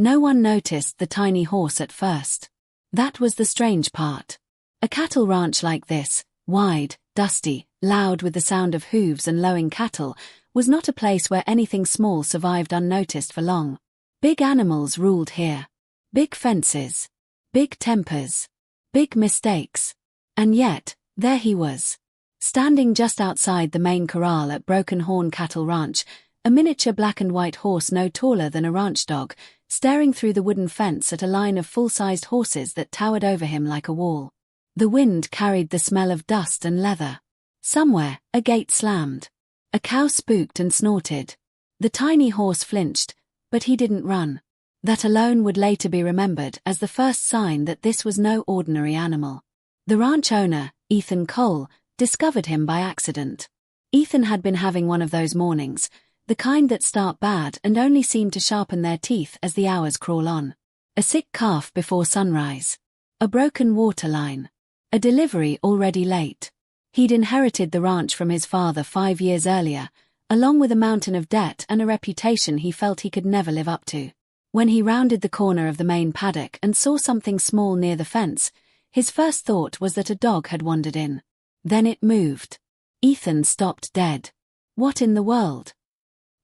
No one noticed the tiny horse at first. That was the strange part. A cattle ranch like this, wide, dusty, loud with the sound of hooves and lowing cattle, was not a place where anything small survived unnoticed for long. Big animals ruled here. Big fences. Big tempers. Big mistakes. And yet, there he was. Standing just outside the main corral at Broken Horn Cattle Ranch, a miniature black and white horse no taller than a ranch dog, staring through the wooden fence at a line of full-sized horses that towered over him like a wall. The wind carried the smell of dust and leather. Somewhere, a gate slammed. A cow spooked and snorted. The tiny horse flinched, but he didn't run. That alone would later be remembered as the first sign that this was no ordinary animal. The ranch owner, Ethan Cole, discovered him by accident. Ethan had been having one of those mornings, the kind that start bad and only seem to sharpen their teeth as the hours crawl on. A sick calf before sunrise. A broken water line. A delivery already late. He'd inherited the ranch from his father 5 years earlier, along with a mountain of debt and a reputation he felt he could never live up to. When he rounded the corner of the main paddock and saw something small near the fence, his first thought was that a dog had wandered in. Then it moved. Ethan stopped dead. What in the world?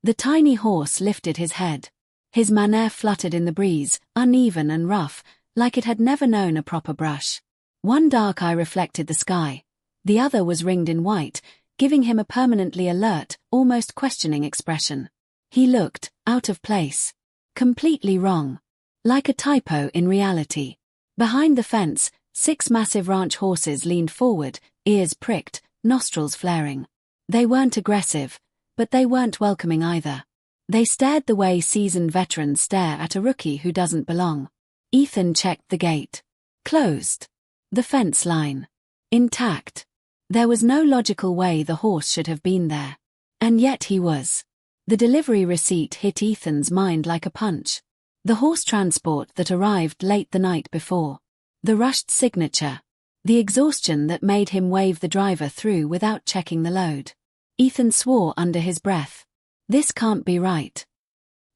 The tiny horse lifted his head. His mane fluttered in the breeze, uneven and rough, like it had never known a proper brush. One dark eye reflected the sky. The other was ringed in white, giving him a permanently alert, almost questioning expression. He looked out of place. Completely wrong. Like a typo in reality. Behind the fence, 6 massive ranch horses leaned forward, ears pricked, nostrils flaring. They weren't aggressive, but they weren't welcoming either. They stared the way seasoned veterans stare at a rookie who doesn't belong. Ethan checked the gate. Closed. The fence line. Intact. There was no logical way the horse should have been there. And yet he was. The delivery receipt hit Ethan's mind like a punch. The horse transport that arrived late the night before. The rushed signature. The exhaustion that made him wave the driver through without checking the load. Ethan swore under his breath. This can't be right.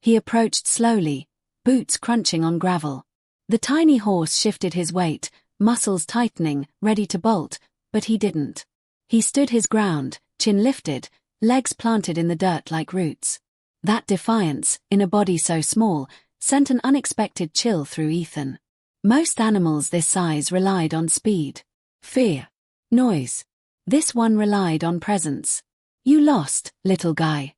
He approached slowly, boots crunching on gravel. The tiny horse shifted his weight, muscles tightening, ready to bolt, but he didn't. He stood his ground, chin lifted, legs planted in the dirt like roots. That defiance, in a body so small, sent an unexpected chill through Ethan. Most animals this size relied on speed, fear, noise. This one relied on presence. You lost, little guy.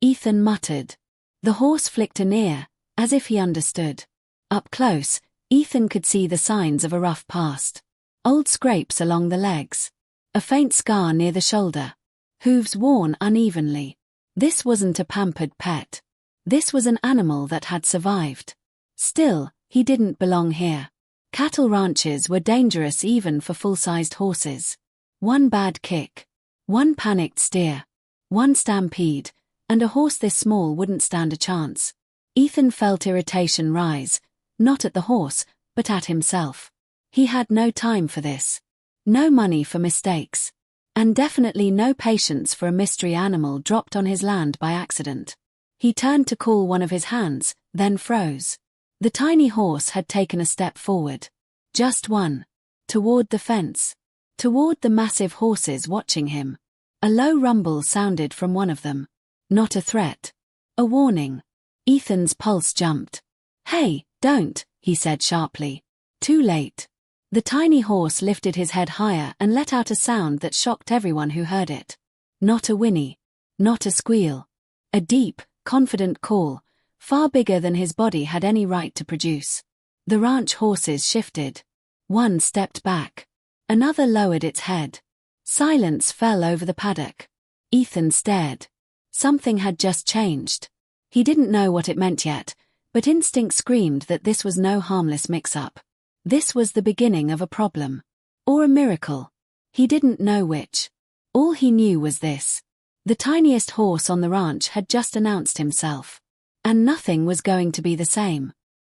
Ethan muttered. The horse flicked an ear, as if he understood. Up close, Ethan could see the signs of a rough past. Old scrapes along the legs. A faint scar near the shoulder. Hooves worn unevenly. This wasn't a pampered pet. This was an animal that had survived. Still, he didn't belong here. Cattle ranches were dangerous even for full-sized horses. One bad kick. One panicked steer. One stampede, and a horse this small wouldn't stand a chance. Ethan felt irritation rise, not at the horse, but at himself. He had no time for this. No money for mistakes. And definitely no patience for a mystery animal dropped on his land by accident. He turned to call one of his hands, then froze. The tiny horse had taken a step forward. Just one. Toward the fence. Toward the massive horses watching him. A low rumble sounded from one of them. Not a threat. A warning. Ethan's pulse jumped. "Hey, don't," he said sharply. Too late. The tiny horse lifted his head higher and let out a sound that shocked everyone who heard it. Not a whinny. Not a squeal. A deep, confident call, far bigger than his body had any right to produce. The ranch horses shifted. One stepped back. Another lowered its head. Silence fell over the paddock. Ethan stared. Something had just changed. He didn't know what it meant yet, but instinct screamed that this was no harmless mix-up. This was the beginning of a problem. Or a miracle. He didn't know which. All he knew was this. The tiniest horse on the ranch had just announced himself. And nothing was going to be the same.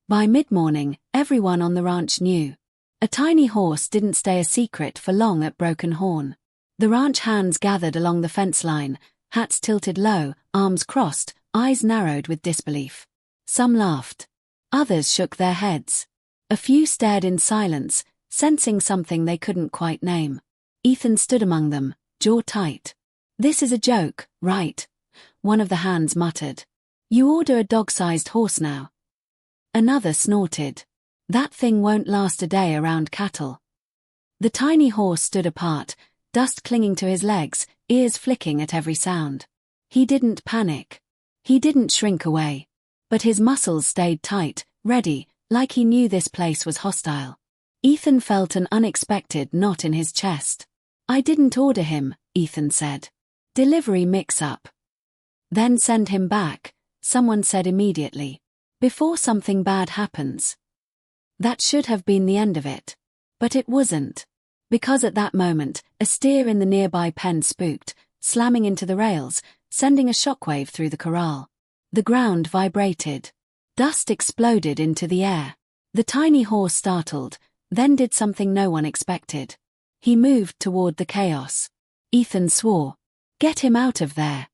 By mid-morning, everyone on the ranch knew. A tiny horse didn't stay a secret for long at Broken Horn. The ranch hands gathered along the fence line, hats tilted low, arms crossed, eyes narrowed with disbelief. Some laughed. Others shook their heads. A few stared in silence, sensing something they couldn't quite name. Ethan stood among them, jaw tight. "This is a joke, right?" one of the hands muttered. "You order a dog-sized horse now." Another snorted. "That thing won't last a day around cattle." The tiny horse stood apart, dust clinging to his legs, ears flicking at every sound. He didn't panic. He didn't shrink away. But his muscles stayed tight, ready, like he knew this place was hostile. Ethan felt an unexpected knot in his chest. "I didn't order him," Ethan said. "Delivery mix-up." "Then send him back," someone said immediately. "Before something bad happens." That should have been the end of it. But it wasn't. Because at that moment, a steer in the nearby pen spooked, slamming into the rails, sending a shockwave through the corral. The ground vibrated. Dust exploded into the air. The tiny horse startled, then did something no one expected. He moved toward the chaos. Ethan swore, "Get him out of there."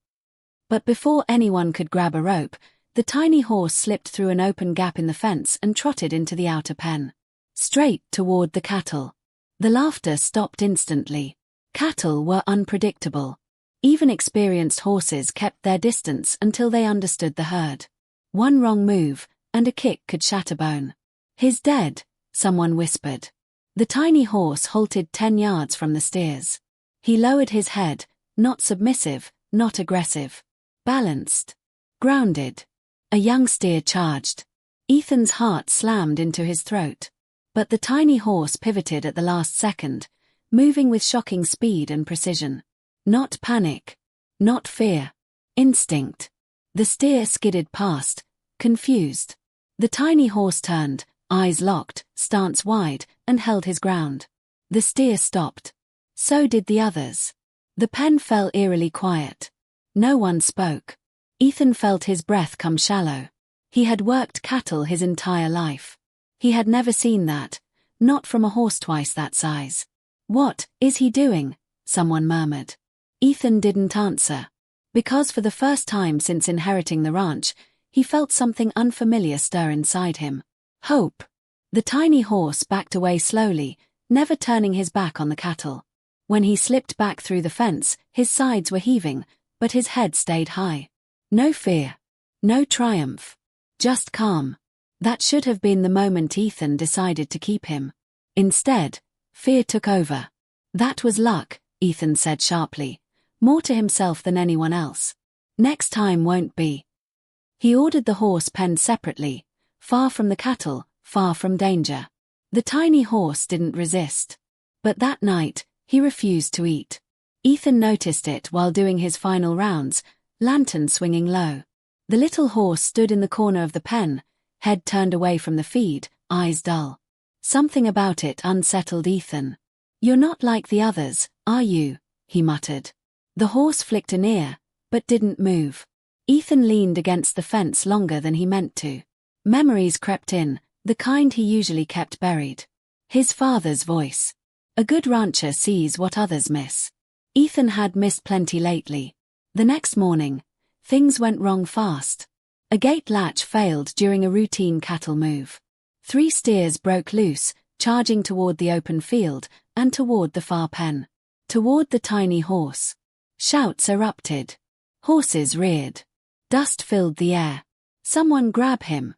But before anyone could grab a rope, the tiny horse slipped through an open gap in the fence and trotted into the outer pen. Straight toward the cattle. The laughter stopped instantly. Cattle were unpredictable. Even experienced horses kept their distance until they understood the herd. One wrong move, and a kick could shatter bone. "He's dead," someone whispered. The tiny horse halted 10 yards from the steers. He lowered his head, not submissive, not aggressive. Balanced. Grounded. A young steer charged. Ethan's heart slammed into his throat. But the tiny horse pivoted at the last second, moving with shocking speed and precision. Not panic. Not fear. Instinct. The steer skidded past, confused. The tiny horse turned, eyes locked, stance wide, and held his ground. The steer stopped. So did the others. The pen fell eerily quiet. No one spoke. Ethan felt his breath come shallow. He had worked cattle his entire life. He had never seen that, not from a horse twice that size. "What is he doing?" someone murmured. Ethan didn't answer. Because for the first time since inheriting the ranch, he felt something unfamiliar stir inside him. Hope. The tiny horse backed away slowly, never turning his back on the cattle. When he slipped back through the fence, his sides were heaving, but his head stayed high. No fear. No triumph. Just calm. That should have been the moment Ethan decided to keep him. Instead, fear took over. "That was luck," Ethan said sharply, more to himself than anyone else. "Next time won't be." He ordered the horse penned separately, far from the cattle, far from danger. The tiny horse didn't resist. But that night, he refused to eat. Ethan noticed it while doing his final rounds, lantern swinging low. The little horse stood in the corner of the pen, head turned away from the feed, eyes dull. Something about it unsettled Ethan. "You're not like the others, are you?" he muttered. The horse flicked an ear, but didn't move. Ethan leaned against the fence longer than he meant to. Memories crept in, the kind he usually kept buried. His father's voice. A good rancher sees what others miss. Ethan had missed plenty lately. The next morning, things went wrong fast. A gate latch failed during a routine cattle move. 3 steers broke loose, charging toward the open field, and toward the far pen. Toward the tiny horse. Shouts erupted. Horses reared. Dust filled the air. "Someone grab him!"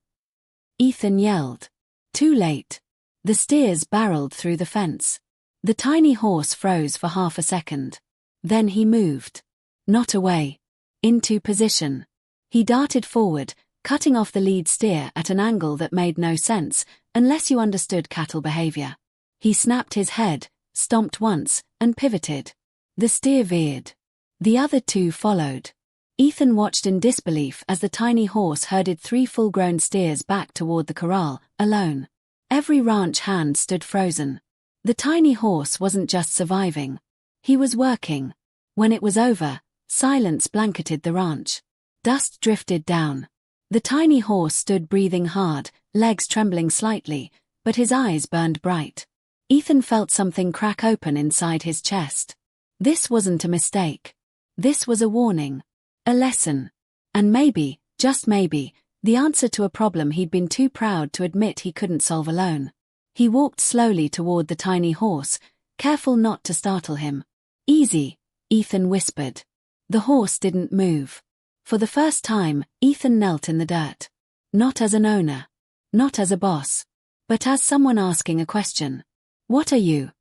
Ethan yelled. Too late. The steers barreled through the fence. The tiny horse froze for half a second. Then he moved. Not away. Into position. He darted forward, cutting off the lead steer at an angle that made no sense, unless you understood cattle behavior. He snapped his head, stomped once, and pivoted. The steer veered. The other 2 followed. Ethan watched in disbelief as the tiny horse herded 3 full-grown steers back toward the corral, alone. Every ranch hand stood frozen. The tiny horse wasn't just surviving. He was working. When it was over, silence blanketed the ranch. Dust drifted down. The tiny horse stood breathing hard, legs trembling slightly, but his eyes burned bright. Ethan felt something crack open inside his chest. This wasn't a mistake. This was a warning. A lesson. And maybe, just maybe, The answer to a problem he'd been too proud to admit he couldn't solve alone. He walked slowly toward the tiny horse, careful not to startle him. "Easy," Ethan whispered. The horse didn't move. For the first time, Ethan knelt in the dirt. Not as an owner. Not as a boss. But as someone asking a question. "What are you?"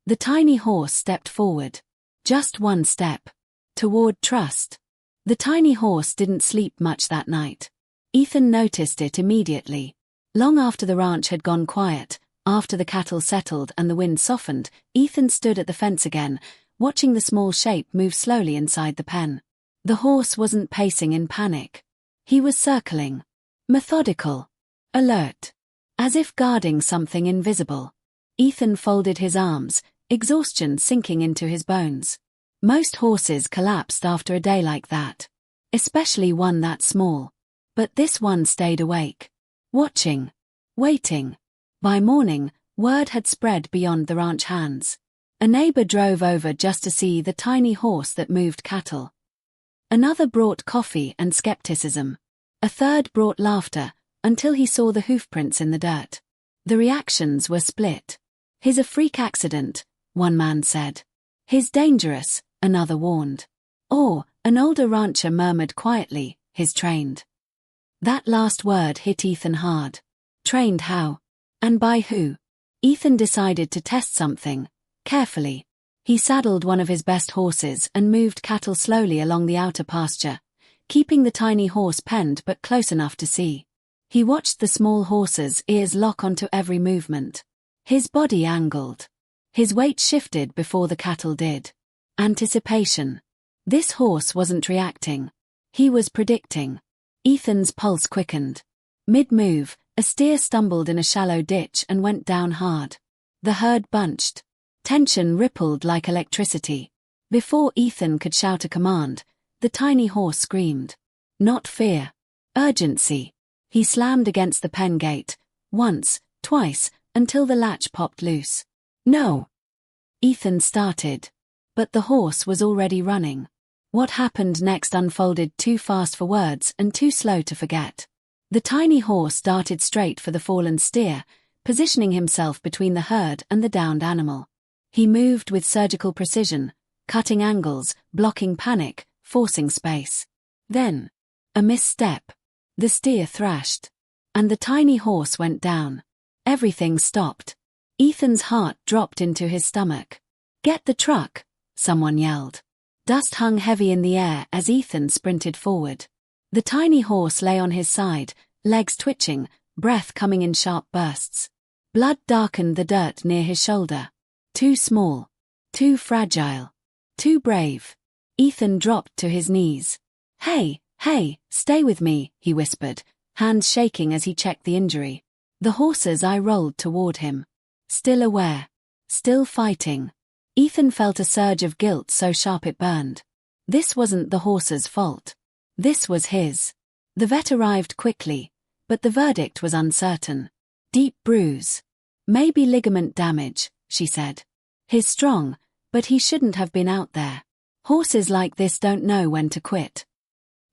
The tiny horse stepped forward. Just one step. Toward trust. The tiny horse didn't sleep much that night. Ethan noticed it immediately. Long after the ranch had gone quiet, after the cattle settled and the wind softened, Ethan stood at the fence again, watching the small shape move slowly inside the pen. The horse wasn't pacing in panic. He was circling. Methodical. Alert. As if guarding something invisible. Ethan folded his arms, exhaustion sinking into his bones. Most horses collapsed after a day like that. Especially one that small. But this one stayed awake. Watching. Waiting. By morning, word had spread beyond the ranch hands. A neighbor drove over just to see the tiny horse that moved cattle. Another brought coffee and skepticism. A third brought laughter, until he saw the hoofprints in the dirt. The reactions were split. "He's a freak accident," one man said. "He's dangerous," another warned. Or, an older rancher murmured quietly, "He's trained." That last word hit Ethan hard. Trained how? And by who? Ethan decided to test something, carefully. He saddled one of his best horses and moved cattle slowly along the outer pasture, keeping the tiny horse penned but close enough to see. He watched the small horse's ears lock onto every movement. His body angled. His weight shifted before the cattle did. Anticipation. This horse wasn't reacting. He was predicting. Ethan's pulse quickened. Mid-move, a steer stumbled in a shallow ditch and went down hard. The herd bunched. Tension rippled like electricity. Before Ethan could shout a command, the tiny horse screamed. Not fear. Urgency. He slammed against the pen gate, once, twice, until the latch popped loose. "No!" Ethan started. But the horse was already running. What happened next unfolded too fast for words and too slow to forget. The tiny horse darted straight for the fallen steer, positioning himself between the herd and the downed animal. He moved with surgical precision, cutting angles, blocking panic, forcing space. Then, a misstep. The steer thrashed. And the tiny horse went down. Everything stopped. Ethan's heart dropped into his stomach. "Get the truck," someone yelled. Dust hung heavy in the air as Ethan sprinted forward. The tiny horse lay on his side, legs twitching, breath coming in sharp bursts. Blood darkened the dirt near his shoulder. Too small. Too fragile. Too brave. Ethan dropped to his knees. Hey, stay with me," he whispered, hands shaking as he checked the injury. The horse's eye rolled toward him. Still aware. Still fighting. Ethan felt a surge of guilt so sharp it burned. This wasn't the horse's fault. This was his. The vet arrived quickly, but the verdict was uncertain. Deep bruise. Maybe ligament damage, she said. He's strong, but he shouldn't have been out there. Horses like this don't know when to quit.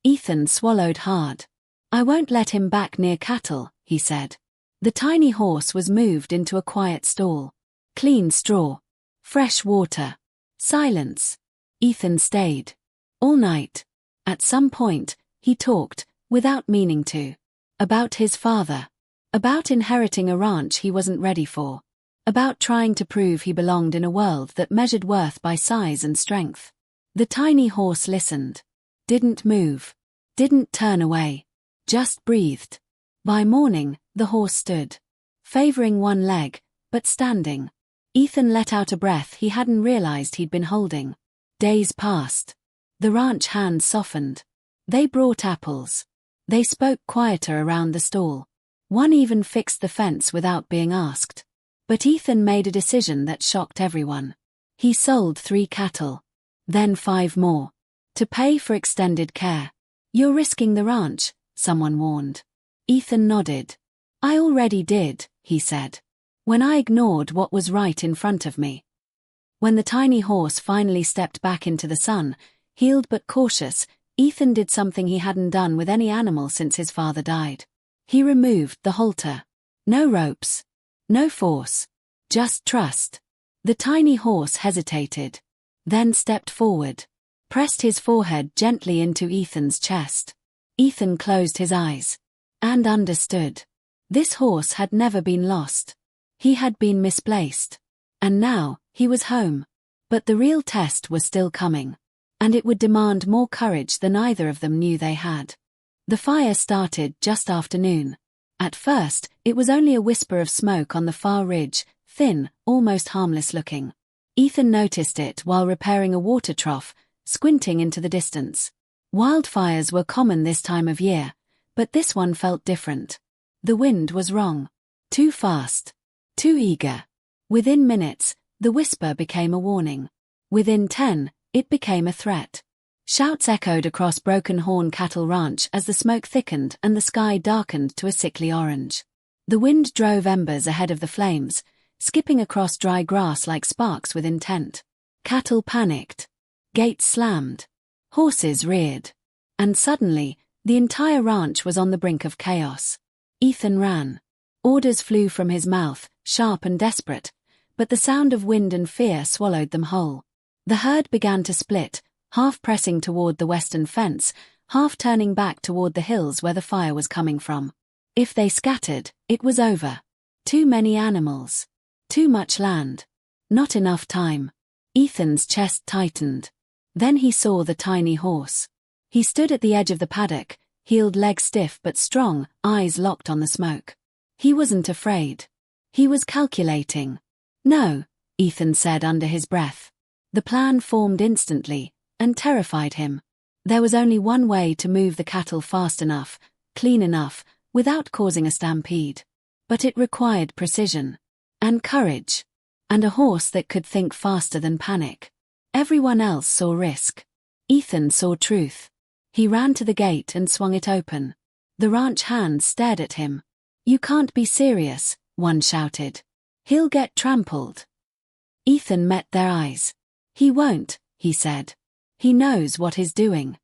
Ethan swallowed hard. "I won't let him back near cattle," he said. The tiny horse was moved into a quiet stall. Clean straw. Fresh water. Silence. Ethan stayed. All night. At some point, he talked, without meaning to. About his father. About inheriting a ranch he wasn't ready for. About trying to prove he belonged in a world that measured worth by size and strength. The tiny horse listened. Didn't move. Didn't turn away. Just breathed. By morning, the horse stood. Favoring one leg, but standing. Ethan let out a breath he hadn't realized he'd been holding. Days passed. The ranch hands softened. They brought apples. They spoke quieter around the stall. One even fixed the fence without being asked. But Ethan made a decision that shocked everyone. He sold 3 cattle. Then 5 more. To pay for extended care. "You're risking the ranch," someone warned. Ethan nodded. "I already did," he said. "When I ignored what was right in front of me." When the tiny horse finally stepped back into the sun, healed but cautious, Ethan did something he hadn't done with any animal since his father died. He removed the halter. No ropes. No force. Just trust. The tiny horse hesitated. Then stepped forward. Pressed his forehead gently into Ethan's chest. Ethan closed his eyes. And understood. This horse had never been lost. He had been misplaced. And now, he was home. But the real test was still coming. And it would demand more courage than either of them knew they had. The fire started just after noon. At first, it was only a whisper of smoke on the far ridge, thin, almost harmless looking. Ethan noticed it while repairing a water trough, squinting into the distance. Wildfires were common this time of year, but this one felt different. The wind was wrong. Too fast. Too eager. Within minutes, the whisper became a warning. Within 10, it became a threat. Shouts echoed across Broken Horn Cattle Ranch as the smoke thickened and the sky darkened to a sickly orange. The wind drove embers ahead of the flames, skipping across dry grass like sparks with intent. Cattle panicked. Gates slammed. Horses reared. And suddenly, the entire ranch was on the brink of chaos. Ethan ran. Orders flew from his mouth, sharp and desperate, but the sound of wind and fear swallowed them whole. The herd began to split, half pressing toward the western fence, half turning back toward the hills where the fire was coming from. If they scattered, it was over. Too many animals. Too much land. Not enough time. Ethan's chest tightened. Then he saw the tiny horse. He stood at the edge of the paddock, heeled legs stiff but strong, eyes locked on the smoke. He wasn't afraid. He was calculating. No, Ethan said under his breath. The plan formed instantly, and terrified him. There was only one way to move the cattle fast enough, clean enough, without causing a stampede. But it required precision. And courage. And a horse that could think faster than panic. Everyone else saw risk. Ethan saw truth. He ran to the gate and swung it open. The ranch hands stared at him. "You can't be serious," one shouted. "He'll get trampled." Ethan met their eyes. "He won't," he said. "He knows what he's doing."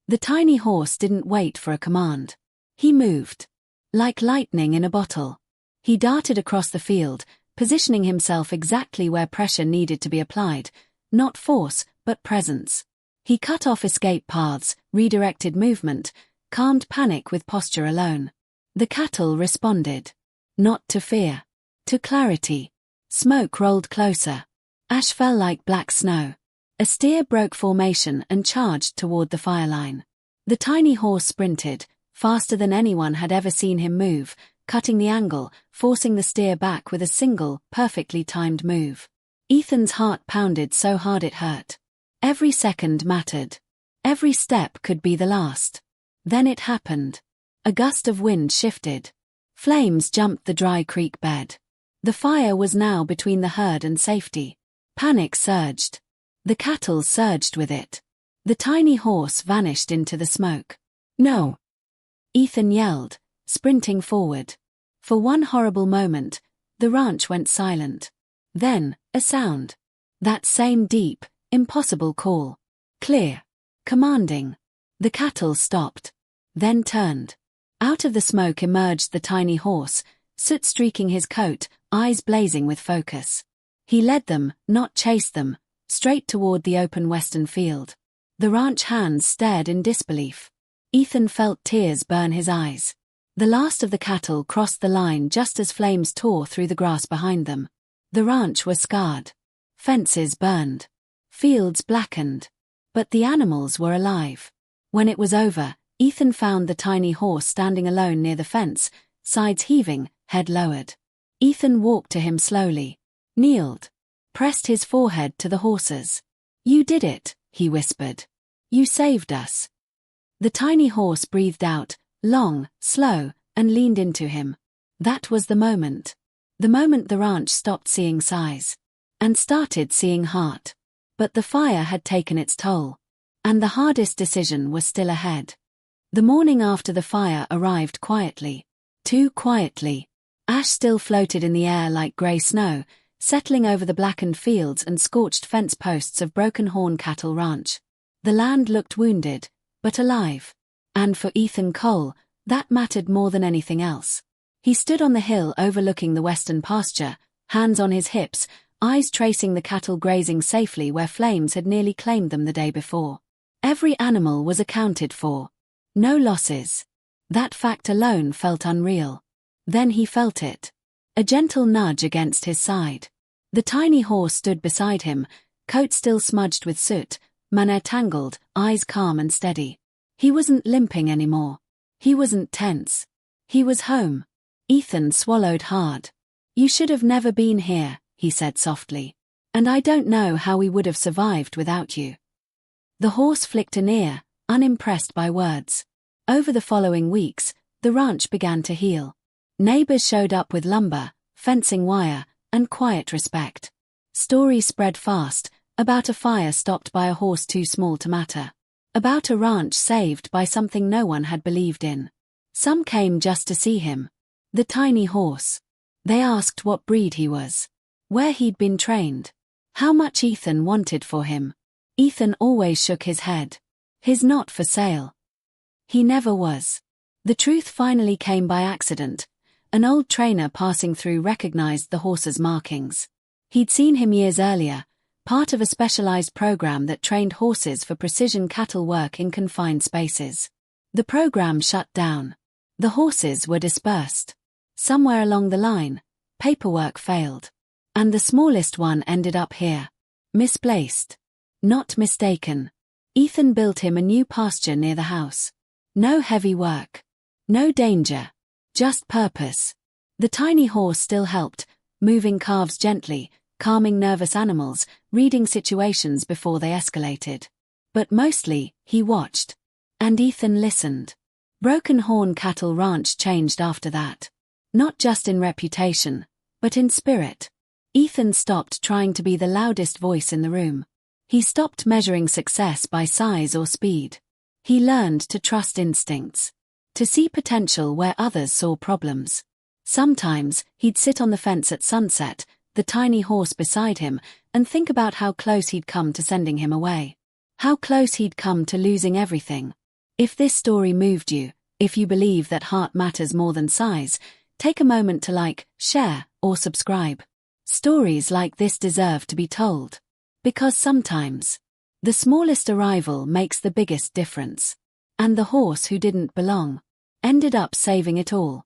The tiny horse didn't wait for a command. He moved. Like lightning in a bottle. He darted across the field, positioning himself exactly where pressure needed to be applied, not force, but presence. He cut off escape paths, redirected movement, calmed panic with posture alone. The cattle responded. Not to fear. To clarity. Smoke rolled closer. Ash fell like black snow. A steer broke formation and charged toward the fire line. The tiny horse sprinted, faster than anyone had ever seen him move, cutting the angle, forcing the steer back with a single, perfectly timed move. Ethan's heart pounded so hard it hurt. Every second mattered. Every step could be the last. Then it happened. A gust of wind shifted. Flames jumped the dry creek bed. The fire was now between the herd and safety. Panic surged. The cattle surged with it. The tiny horse vanished into the smoke. "No!" Ethan yelled, sprinting forward. For one horrible moment, the ranch went silent. Then, a sound. That same deep, impossible call. Clear. Commanding. The cattle stopped. Then turned. Out of the smoke emerged the tiny horse, soot streaking his coat, eyes blazing with focus. He led them, not chased them, straight toward the open western field. The ranch hands stared in disbelief. Ethan felt tears burn his eyes. The last of the cattle crossed the line just as flames tore through the grass behind them. The ranch was scarred. Fences burned. Fields blackened. But the animals were alive. When it was over, Ethan found the tiny horse standing alone near the fence, sides heaving, head lowered. Ethan walked to him slowly. Kneeled. Pressed his forehead to the horse's. "You did it," he whispered. "You saved us." The tiny horse breathed out, long, slow, and leaned into him. That was the moment. The moment the ranch stopped seeing size. And started seeing heart. But the fire had taken its toll. And the hardest decision was still ahead. The morning after the fire arrived quietly. Too quietly. Ash still floated in the air like grey snow, settling over the blackened fields and scorched fence posts of Broken Horn Cattle Ranch. The land looked wounded, but alive. And for Ethan Cole, that mattered more than anything else. He stood on the hill overlooking the western pasture, hands on his hips, eyes tracing the cattle grazing safely where flames had nearly claimed them the day before. Every animal was accounted for. No losses. That fact alone felt unreal. Then he felt it. A gentle nudge against his side. The tiny horse stood beside him, coat still smudged with soot, mane tangled, eyes calm and steady. He wasn't limping anymore. He wasn't tense. He was home. Ethan swallowed hard. "You should have never been here," he said softly. "And I don't know how we would have survived without you." The horse flicked an ear, unimpressed by words. Over the following weeks, the ranch began to heal. Neighbors showed up with lumber, fencing wire, and quiet respect. Stories spread fast, about a fire stopped by a horse too small to matter. About a ranch saved by something no one had believed in. Some came just to see him. The tiny horse. They asked what breed he was. Where he'd been trained. How much Ethan wanted for him. Ethan always shook his head. He's not for sale. He never was. The truth finally came by accident. An old trainer passing through recognized the horse's markings. He'd seen him years earlier, part of a specialized program that trained horses for precision cattle work in confined spaces. The program shut down. The horses were dispersed. Somewhere along the line, paperwork failed. And the smallest one ended up here. Misplaced. Not mistaken. Ethan built him a new pasture near the house. No heavy work. No danger. Just purpose. The tiny horse still helped, moving calves gently, calming nervous animals, reading situations before they escalated. But mostly, he watched. And Ethan listened. Broken Horn Cattle Ranch changed after that. Not just in reputation, but in spirit. Ethan stopped trying to be the loudest voice in the room. He stopped measuring success by size or speed. He learned to trust instincts. To see potential where others saw problems. Sometimes, he'd sit on the fence at sunset, the tiny horse beside him, and think about how close he'd come to sending him away. How close he'd come to losing everything. If this story moved you, if you believe that heart matters more than size, take a moment to like, share, or subscribe. Stories like this deserve to be told. Because sometimes, the smallest arrival makes the biggest difference. And the horse who didn't belong ended up saving it all.